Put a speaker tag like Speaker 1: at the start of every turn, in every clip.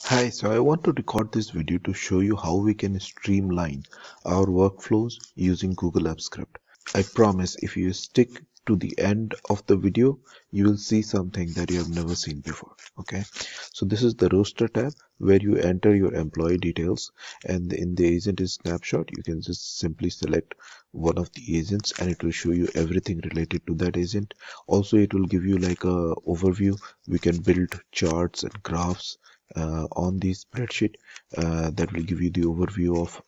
Speaker 1: Hi, so I want to record this video to show you how we can streamline our workflows using Google Apps Script. I promise if you stick to the end of the video, you will see something that you have never seen before. Okay, so this is the roster tab where you enter your employee details, and in the agent is snapshot, you can just simply select one of the agents and it will show you everything related to that agent. Also, it will give you like a overview. We can build charts and graphs on the spreadsheet that will give you the overview of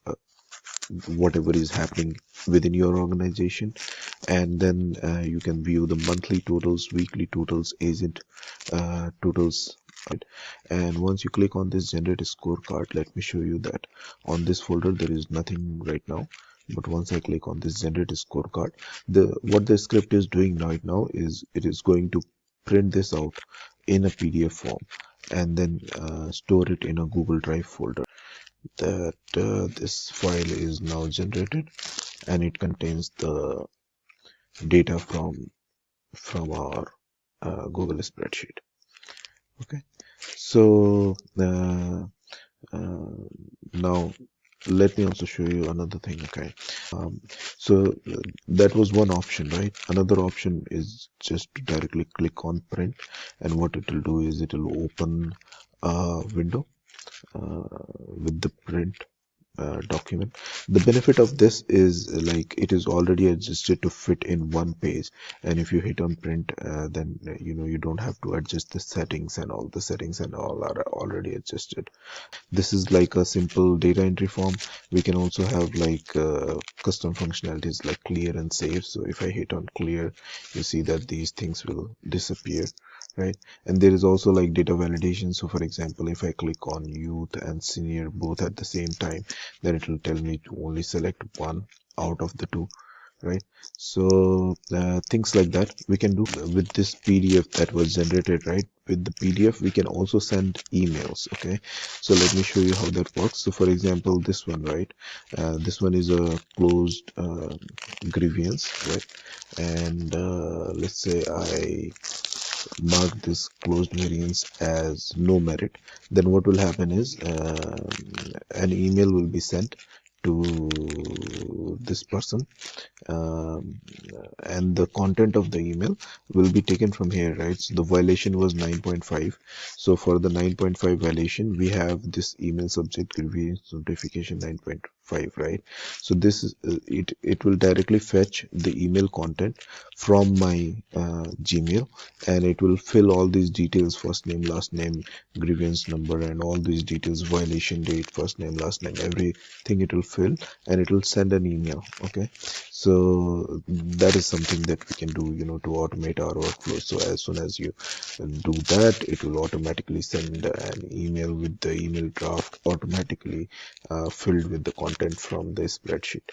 Speaker 1: whatever is happening within your organization, and then you can view the monthly totals, weekly totals, agent totals. Right? And once you click on this generate scorecard, let me show you that on this folder there is nothing right now. But once I click on this generate scorecard, what the script is doing right now is it is going to print this out in a PDF form and then store it in a Google Drive folder. That this file is now generated and it contains the data from our Google spreadsheet. Okay, so now let me also show you another thing. Okay, so that was one option, right? Another option is just to directly click on print, and what it will do is it will open a window with the print document. The benefit of this is like it is already adjusted to fit in one page, and if you hit on print, then you don't have to adjust the settings, and all the settings and all are already adjusted. This is like a simple data entry form. We can also have like custom functionalities like clear and save. So if I hit on clear, you see that these things will disappear, right? And there is also like data validation. So for example, if I click on youth and senior both at the same time, then it will tell me to only select one out of the two, right? So things like that we can do with this PDF that was generated, right? With the PDF we can also send emails. Okay, so let me show you how that works. So for example, this one, right? This one is a closed grievance, right? And let's say I mark this closed variance as no merit. Then what will happen is an email will be sent to this person, um, and the content of the email will be taken from here, right? So the violation was 9.5. So for the 9.5 violation, we have this email subject grievance notification 9.5, right? So this is it will directly fetch the email content from my Gmail, and it will fill all these details: first name, last name, grievance number, and all these details, violation date, first name, last name, everything it will fill, and it will send an email. Okay, so that is something that we can do, to automate our workflow. So as soon as you do that, it will automatically send an email with the email draft automatically filled with the content from the spreadsheet.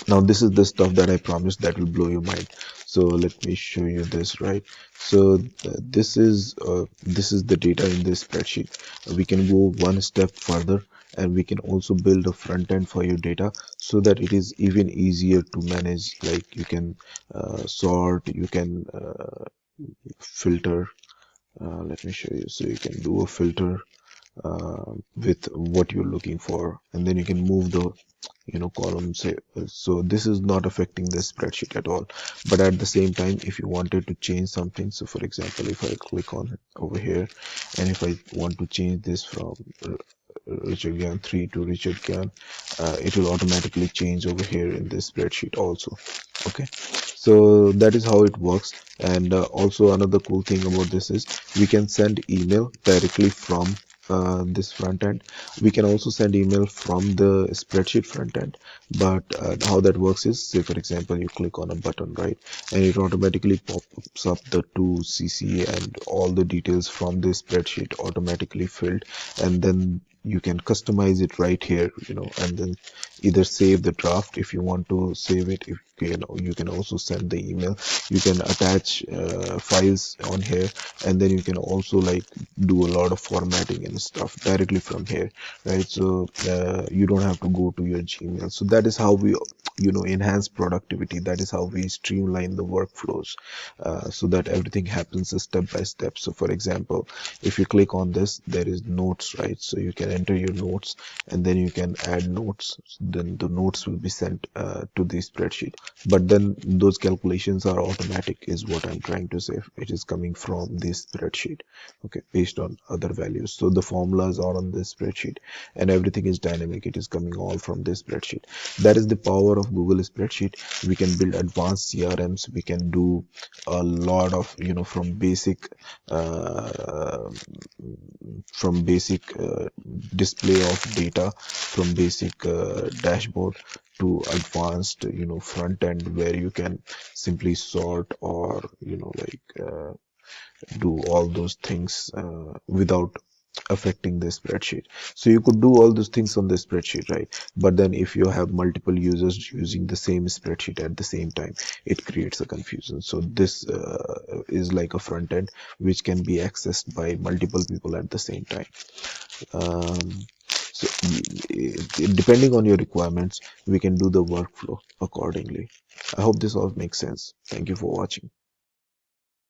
Speaker 1: Now this is the stuff that I promised that will blow your mind. So let me show you this, right? So this is the data in this spreadsheet. We can go one step further, and we can also build a front end for your data so that it is even easier to manage. Like you can sort, you can filter. Let me show you. So you can do a filter with what you're looking for, and then you can move the columns. So this is not affecting the spreadsheet at all, but at the same time, if you wanted to change something, so for example, if I click on it over here, and if I want to change this from Richard Gann 3 to Richard Gann, it will automatically change over here in this spreadsheet also. Okay, so that is how it works. And also another cool thing about this is we can send email directly from this front end. We can also send email from the spreadsheet front end, but how that works is, say for example, you click on a button, right, and it automatically pops up the to CC and all the details from the spreadsheet automatically filled, and then you can customize it right here, and then either save the draft if you want to save it. If you can also send the email. You can attach files on here, and then you can also like do a lot of formatting and stuff directly from here, right? So you don't have to go to your Gmail. So that is how we enhance productivity. That is how we streamline the workflows, so that everything happens step by step. So for example, if you click on this, there is notes, right? So you can enter your notes, and then you can add notes. Then the notes will be sent to the spreadsheet, but then those calculations are automatic, is what I'm trying to say. It is coming from this spreadsheet, okay, based on other values. So the formulas are on this spreadsheet, and everything is dynamic. It is coming all from this spreadsheet. That is the power of Google Spreadsheet. We can build advanced CRMs. We can do a lot of, uh, from basic display of data, from basic dashboard to advanced, front end, where you can simply sort, or do all those things without affecting the spreadsheet. So you could do all those things on the spreadsheet, right? But then if you have multiple users using the same spreadsheet at the same time, it creates a confusion. So this is like a front end which can be accessed by multiple people at the same time. So depending on your requirements, we can do the workflow accordingly. I hope this all makes sense. Thank you for watching.